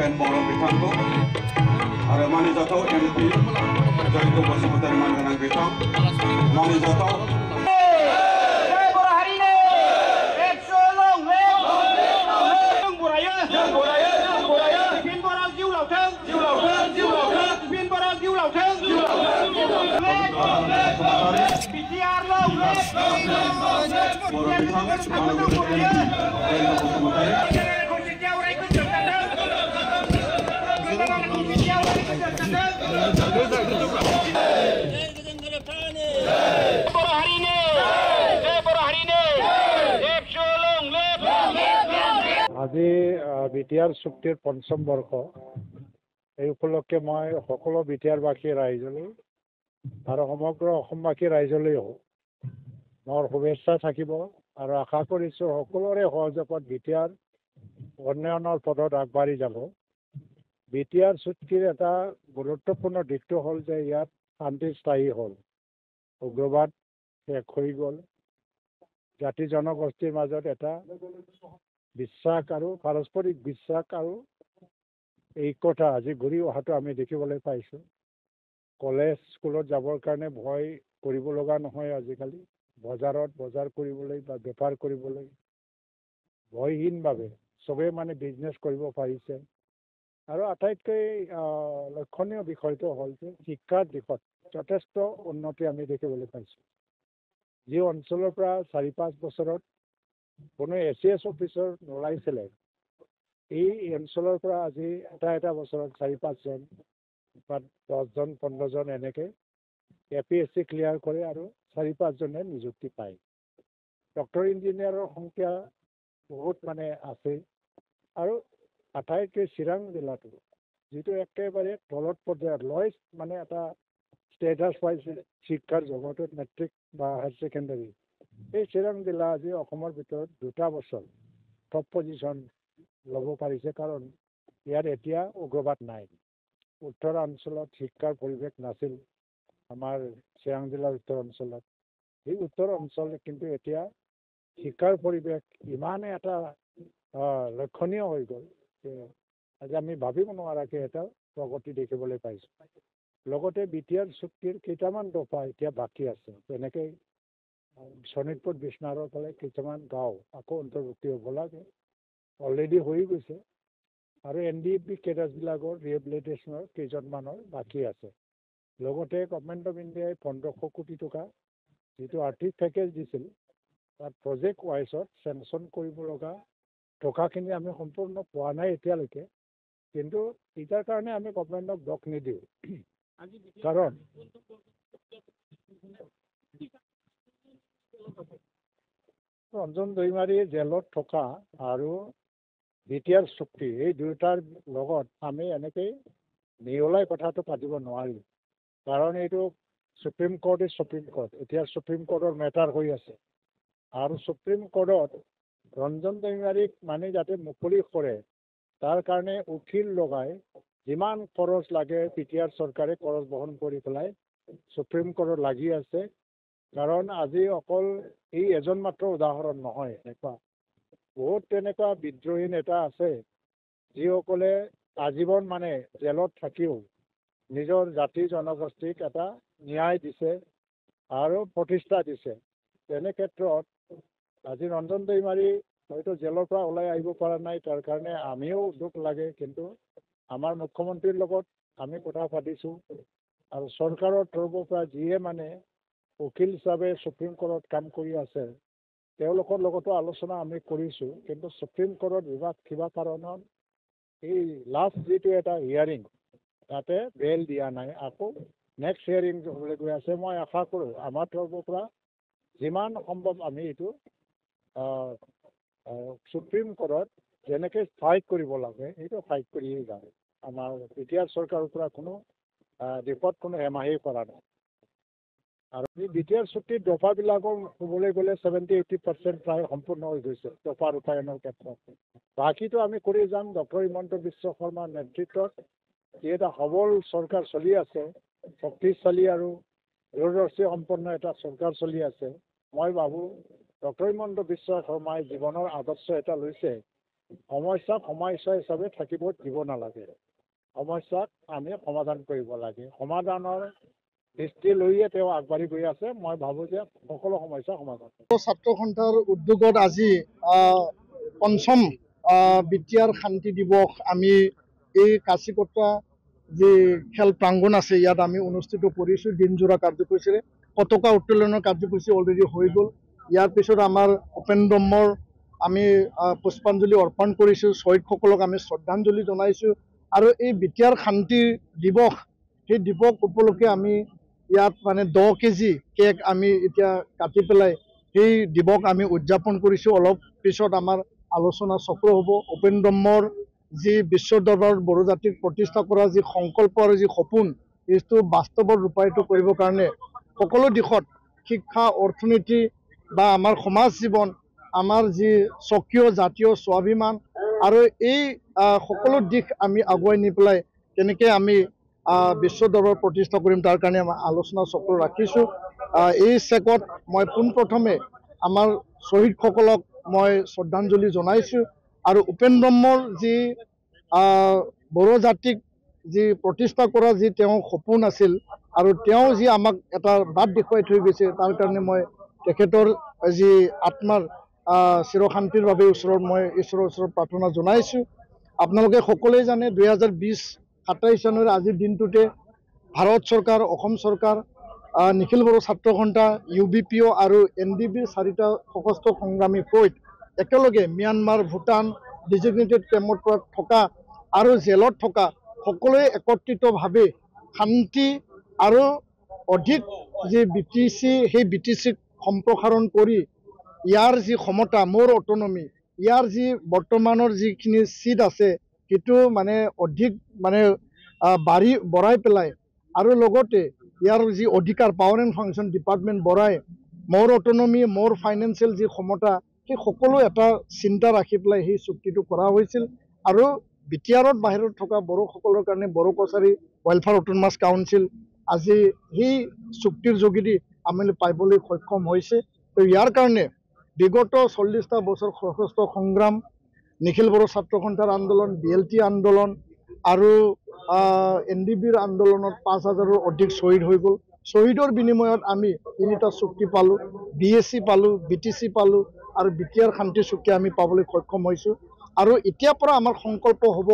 Pen Boro Bitangko ada Mani Jatau MP Jaitu Basumatari Manganang Bitang Mani Jatau আজি BTR চুক্তিৰ পঞ্চম বৰ্ষ এই উপলক্ষে মই সকলো বিটিআৰবাসী ৰাইজলৈ আৰু সমগ্ৰ অসমবাসী ৰাইজলৈও মোৰ শুভেচ্ছা থাকিব আৰু আশা কৰিছোঁ সকলোৰে সহযোগত বিটিআৰ উন্নয়নৰ পথত আগবাঢ়ি যাব। বিটিআৰ চুক্তিৰ এটা গুৰুত্বপূৰ্ণ দিশটো হ'ল যে ইয়াত শান্তি স্থায়ী হ'ল, উগ্ৰবাদ শেষ হৈ গ'ল, জাতি জনগোষ্ঠীৰ মাজত এটা বিশ্বাস আৰু পাৰস্পৰিক বিশ্বাস আৰু ঐক্যতা আজি ঘূৰি অহাটো আমি দেখিবলৈ পাইছোঁ। কলেজ স্কুলত যাবৰ কাৰণে ভয় কৰিব লগা নহয়। আজিকালি বজাৰত বজাৰ কৰিবলৈ বা বেপাৰ কৰিবলৈ ভয়হীনভাৱে চবেই মানে বিজনেছ কৰিব পাৰিছে। আৰু আটাইতকৈ লক্ষণীয় বিষয়টো হ'ল যে শিক্ষাৰ দিশত যথেষ্ট উন্নতি আমি দেখিবলৈ পাইছোঁ। যি অঞ্চলৰ পৰা 4-5 বছৰত কোনো ACS অফিচাৰ নোলাইছিলে, এই অঞ্চলৰ পৰা আজি এটা বছৰত 4-5 জন বা 10 জন 15 জন এনেকৈ APSC ক্লিয়াৰ কৰে আৰু 4-5 জনে নিযুক্তি পায়। ডক্টৰ ইঞ্জিনিয়াৰৰ সংখ্যা বহুত মানে আছে। আৰু আটাইতকৈ চিৰাং জিলাটো যিটো একেবাৰে তলত পৰ্যায়ত লয়েষ্ট মানে এটা ষ্টেটাছ পাইছে শিক্ষাৰ জগতত মেট্ৰিক বা হায়াৰ ছেকেণ্ডাৰী, এই চিৰাং জিলা আজি অসমৰ ভিতৰত 2টা বছৰ টপ পজিশ্যন ল'ব পাৰিছে। কাৰণ ইয়াত এতিয়া উগ্ৰবাদ নাই। উত্তৰ অঞ্চলত শিক্ষাৰ পৰিৱেশ নাছিল, আমাৰ চিৰাং জিলাৰ উত্তৰ অঞ্চলত। এই উত্তৰ অঞ্চল কিন্তু এতিয়া শিক্ষাৰ পৰিৱেশ ইমানে এটা লক্ষণীয় হৈ গ'ল যে আজি আমি ভাবিব নোৱাৰাকৈ এটা প্ৰগতি দেখিবলৈ পাইছোঁ। লগতে বিটিআৰ চুক্তিৰ কেইটামান দফা এতিয়া বাকী আছে। তেনেকৈ শোণিতপুৰ বিশ্বনাথৰ ফালে কিছুমান গাঁও আকৌ অন্তৰ্ভুক্তি হ'ব লাগে, অলৰেডি হৈ গৈছে। আৰু NDFB কেডাৰবিলাকৰ ৰিহেবিলিটেশ্যনৰ কেইজনমানৰ বাকী আছে। লগতে গভৰ্ণমেণ্ট অফ ইণ্ডিয়াই 1500 কোটি টকা যিটো আৰ্থিক পেকেজ দিছিল, তাত প্ৰজেক্ট ৱাইজত চেংচন কৰিব লগা টকাখিনি আমি সম্পূৰ্ণ পোৱা নাই এতিয়ালৈকে। কিন্তু ইয়াৰ কাৰণে আমি গভৰ্ণমেণ্টক দোষ নিদিওঁ, কাৰণ ৰঞ্জন দৈমাৰী জেলত থকা আৰু বিটিআৰ চুক্তি এই দুয়োটাৰ লগত আমি এনেকৈ মিহলাই কথাটো পাতিব নোৱাৰিম। কাৰণ এইটো সুপ্ৰিম কোৰ্ট এতিয়া সুপ্ৰিম কোৰ্টৰ মেটাৰ হৈ আছে। আৰু সুপ্ৰিম কোৰ্টত ৰঞ্জন দৈমাৰীক মানে যাতে মুকলি কৰে তাৰ কাৰণে উকিল লগাই যিমান খৰচ লাগে বিটিআৰ চৰকাৰে খৰচ বহন কৰি পেলাই সুপ্ৰিম কোৰ্টত লাগি আছে। কাৰণ আজি অকল এই এজন মাত্ৰ উদাহৰণ নহয়, এনেকুৱা বহুত তেনেকুৱা বিদ্ৰোহী নেতা আছে যিসকলে আজীৱন মানে জেলত থাকিও নিজৰ জাতি জনগোষ্ঠীক এটা ন্যায় দিছে আৰু প্ৰতিষ্ঠা দিছে। তেনে ক্ষেত্ৰত আজি ৰঞ্জন দৈমাৰী হয়তো জেলৰ পৰা ওলাই আহিব পৰা নাই, তাৰ কাৰণে আমিও দুখ লাগে। কিন্তু আমাৰ মুখ্যমন্ত্ৰীৰ লগত আমি কথা পাতিছোঁ আৰু চৰকাৰৰ তৰফৰ পৰা যিয়ে মানে উকিল হিচাপে সুপ্ৰিম কোৰ্টত কাম কৰি আছে তেওঁলোকৰ লগতো আলোচনা আমি কৰিছোঁ। কিন্তু সুপ্ৰিম কোৰ্টত কিবা কাৰণত এই লাষ্ট যিটো এটা হিয়াৰিং তাতে বেল দিয়া নাই, আকৌ নেক্সট হিয়াৰিং হ'বলৈ গৈ আছে। মই আশা কৰোঁ আমাৰ তৰফৰ পৰা যিমান সম্ভৱ আমি এইটো সুপ্ৰিম কোৰ্টত যেনেকৈ ফাইট কৰিব লাগে সেইটো ফাইট কৰিয়ে যাম। আমাৰ বিটিআৰ চৰকাৰৰ পৰা কোনো দিশত কোনো হেমাহি কৰা নাই। আৰু এই বিটিআৰ চুক্তিৰ দফাবিলাকৰ ক'বলৈ গ'লে 70-80% প্ৰায় সম্পূৰ্ণ হৈ গৈছে দফা ৰূপায়ণৰ ক্ষেত্ৰত। বাকীটো আমি কৰি যাম। ডক্টৰ হিমন্ত বিশ্ব শৰ্মাৰ নেতৃত্বত যি এটা সবল চৰকাৰ চলি আছে, শক্তিশালী আৰু দূৰদৰ্শী সম্পন্ন এটা চৰকাৰ চলি আছে। মই ভাবোঁ ডক্টৰ হিমন্ত বিশ্ব শৰ্মাই জীৱনৰ আদৰ্শ এটা লৈছে সমস্যা হিচাপে থাকিব দিব নালাগে। সমস্যাক আমি সমাধান কৰিব লাগে। সমাধানৰ দৃষ্টি লৈয়ে তেওঁ আগবাঢ়ি গৈ আছে। মই ভাবোঁ যে সকলো সমস্যা সমাধান। ছাত্ৰ সন্থাৰ উদ্যোগত আজি পঞ্চম বিটিআৰ শান্তি দিৱস আমি এই কাচিকটা যি খেল প্ৰাংগণ আছে ইয়াত আমি অনুষ্ঠিত কৰিছোঁ। দিনজোৰা কাৰ্যসূচীৰে পতাকা উত্তোলনৰ কাৰ্যসূচী অলৰেডি হৈ গ'ল। ইয়াৰ পিছত আমাৰ উপেন ব্ৰহ্মৰ আমি পুষ্পাঞ্জলি অৰ্পণ কৰিছোঁ। শ্বহীদসকলক আমি শ্ৰদ্ধাঞ্জলি জনাইছোঁ। আৰু এই বিটিআৰ শান্তি দিৱস সেই দিৱস উপলক্ষে আমি ইয়াত মানে 10 কেজি কেক আমি এতিয়া কাটি পেলাই সেই দিৱস আমি উদযাপন কৰিছোঁ। অলপ পিছত আমাৰ আলোচনা চক্ৰ হ'ব। উপেন ব্ৰহ্মৰ যি বিশ্ব দৰবাৰত বড়ো জাতিক প্ৰতিষ্ঠা কৰা যি সংকল্প আৰু যি সপোন এইটো বাস্তৱত ৰূপায়িত কৰিবৰ কাৰণে সকলো দিশত শিক্ষা, অৰ্থনীতি বা আমাৰ সমাজ জীৱন, আমাৰ যি স্বকীয় জাতীয় স্বাভিমান আৰু এই সকলো দিশ আমি আগুৱাই নি পেলাই কেনেকৈ আমি বিশ্ব দৰবাৰত প্ৰতিষ্ঠা কৰিম তাৰ কাৰণে আমাৰ আলোচনা চক্ৰ ৰাখিছোঁ। এই চেকত মই পোনপ্ৰথমে আমাৰ শ্বহীদসকলক মই শ্ৰদ্ধাঞ্জলি জনাইছোঁ। আৰু উপেন ব্ৰহ্মৰ যি বড়ো জাতিক যি প্ৰতিষ্ঠা কৰা যি তেওঁৰ সপোন আছিল আৰু তেওঁ যি আমাক এটা বাট দেখুৱাই থৈ গৈছে তাৰ কাৰণে মই তেখেতৰ যি আত্মাৰ চিৰশান্তিৰ বাবে মই ঈশ্বৰৰ ওচৰত প্ৰাৰ্থনা জনাইছোঁ। আপোনালোকে সকলোৱে জানে 2020 27 জানুৱাৰী আজিৰ দিনটোতে ভাৰত চৰকাৰ, অসম চৰকাৰ, নিখিল বড়ো ছাত্ৰ সন্থা, UBPO আৰু NDBৰ 4টা সশস্ত্ৰ সংগ্ৰামী ফৌজ একেলগে ম্যানমাৰ, ভূটান ডিজিগনেটেড কেম্পত থকা আৰু জেলত থকা সকলোৱে একত্ৰিতভাৱে শান্তি আৰু অধিক যি BTC সেই BTCক সম্প্ৰসাৰণ কৰি ইয়াৰ যি ক্ষমতা, মোৰ অটনমি, ইয়াৰ যি বৰ্তমানৰ যিখিনি চিট আছে সেইটো মানে অধিক মানে বঢ়াই পেলাই আৰু লগতে ইয়াৰ যি অধিকাৰ পাৱাৰ এণ্ড ফাংচন ডিপাৰ্টমেণ্ট বঢ়াই মোৰ অটনমি, মোৰ ফাইনেন্সিয়েল যি ক্ষমতা সেই সকলো এটা চিন্তা ৰাখি পেলাই সেই চুক্তিটো কৰা হৈছিল। আৰু বিটিআৰত বাহিৰত থকা বড়োসকলৰ কাৰণে Bodo Kachari welfare autonomous council আজি সেই চুক্তিৰ যোগেদি আমি পাবলৈ সক্ষম হৈছে। তো ইয়াৰ কাৰণে বিগত 40টা বছৰ সশস্ত্ৰ সংগ্ৰাম, নিখিল বড়ো ছাত্ৰ সন্থাৰ আন্দোলন, BLT আন্দোলন আৰু NDBৰ আন্দোলনত 5,000ৰো অধিক শ্বহীদ হৈ গ'ল। শ্বহীদৰ বিনিময়ত আমি 3টা চুক্তি পালোঁ, BAC পালোঁ, BTC পালোঁ আৰু বিটিআৰ শান্তি চুক্তি আমি পাবলৈ সক্ষম হৈছোঁ। আৰু এতিয়াৰ পৰা আমাৰ সংকল্প হ'ব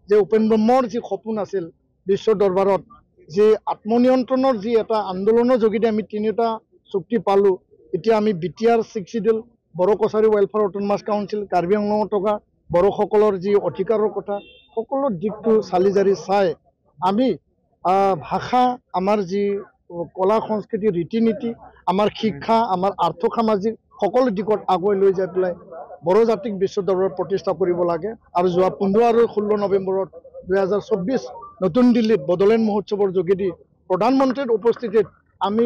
যে উপেন ব্ৰহ্মৰ যি সপোন আছিল বিশ্ব দৰবাৰত যি আত্মনিয়ন্ত্ৰণৰ যি এটা আন্দোলনৰ যোগেদি আমি 3টা চুক্তি পালোঁ। এতিয়া আমি BTR 6 schedule, Bodo Kachari welfare autonomous council, Karbi আংলঙত থকা বড়োসকলৰ যি অধিকাৰৰ কথা সকলো দিশটো চালি জাৰি চাই আমি ভাষা, আমাৰ যি কলা সংস্কৃতি, ৰীতি নীতি, আমাৰ শিক্ষা, আমাৰ আৰ্থ সামাজিক সকলো দিশত আগুৱাই লৈ যাই পেলাই বড়ো জাতিক বিশ্ব দৰবাৰত প্ৰতিষ্ঠা কৰিব লাগে। আৰু যোৱা 15 আৰু 16 নৱেম্বৰত 2024 নতুন দিল্লীত বড়োলেণ্ড মহোৎসৱৰ যোগেদি প্ৰধানমন্ত্ৰীৰ উপস্থিতিত আমি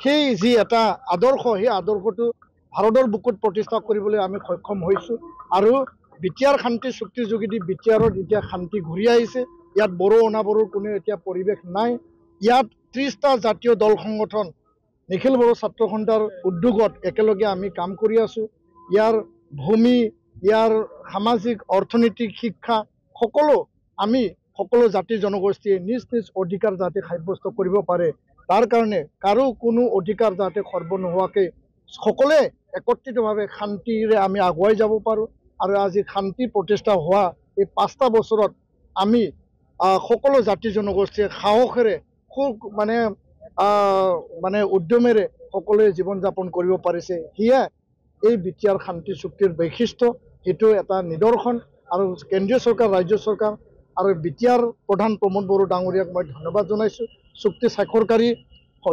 সেই যি এটা আদৰ্শ সেই আদৰ্শটো ভাৰতৰ বুকুত প্ৰতিষ্ঠা কৰিবলৈ আমি সক্ষম হৈছোঁ। আৰু বিটিআৰ শান্তি চুক্তিৰ যোগেদি বিটিআৰত এতিয়া শান্তি ঘূৰি আহিছে। ইয়াত বড়ো অনাবড়োৰ কোনো এতিয়া পৰিৱেশ নাই। ইয়াত 30টা জাতীয় দল সংগঠন নিখিল বড়ো ছাত্ৰ সন্থাৰ উদ্যোগত একেলগে আমি কাম কৰি আছোঁ। ইয়াৰ ভূমি, ইয়াৰ সামাজিক, অৰ্থনৈতিক, শিক্ষা সকলো আমি সকলো জাতি জনগোষ্ঠীয়ে নিজ নিজ অধিকাৰ যাতে সাব্যস্ত কৰিব পাৰে তাৰ কাৰণে কাৰো কোনো অধিকাৰ যাতে খৰ্ব নোহোৱাকৈ সকলোৱে একত্ৰিতভাৱে শান্তিৰে আমি আগুৱাই যাব পাৰোঁ। আৰু আজি শান্তি প্ৰতিষ্ঠা হোৱা এই 5টা বছৰত আমি সকলো জাতি জনগোষ্ঠীয়ে সাহসেৰে খুব মানে উদ্যমেৰে সকলোৱে জীৱন যাপন কৰিব পাৰিছে। সেয়া এই বিটিআৰ শান্তি চুক্তিৰ বৈশিষ্ট্য, সেইটো এটা নিদৰ্শন। আৰু কেন্দ্ৰীয় চৰকাৰ, ৰাজ্য চৰকাৰ আৰু বিটিআৰ প্ৰধান প্ৰমোদ বড়ো ডাঙৰীয়াক মই ধন্যবাদ জনাইছোঁ। চুক্তি স্বাক্ষৰকাৰী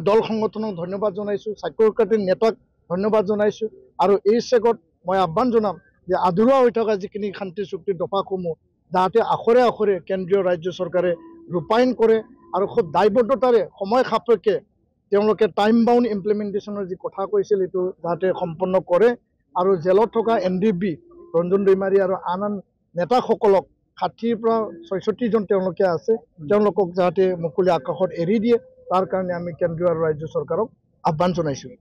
দল সংগঠনক ধন্যবাদ জনাইছোঁ, স্বাক্ষৰকাৰী নেতাক ধন্যবাদ জনাইছোঁ। আৰু এই চেকত মই আহ্বান জনাম যে আধৰুৱা হৈ থকা যিখিনি শান্তি চুক্তিৰ দফাসমূহ যাতে আখৰে আখৰে কেন্দ্ৰীয় ৰাজ্য চৰকাৰে ৰূপায়ণ কৰে আৰু খুব দায়বদ্ধতাৰে সময় সাপেক্ষে তেওঁলোকে টাইম বাউণ্ড ইমপ্লিমেণ্টেশ্যনৰ যি কথা কৈছিল এইটো যাতে সম্পন্ন কৰে। আৰু জেলত থকা NDB ৰঞ্জন দৈমাৰী আৰু আন নেতাসকলক 60ৰ পৰা 66জন তেওঁলোকে আছে, তেওঁলোকক যাতে মুকলি আকাশত এৰি দিয়ে তাৰ কাৰণে আমি কেন্দ্ৰীয় আৰু ৰাজ্য চৰকাৰক আহ্বান জনাইছোঁ।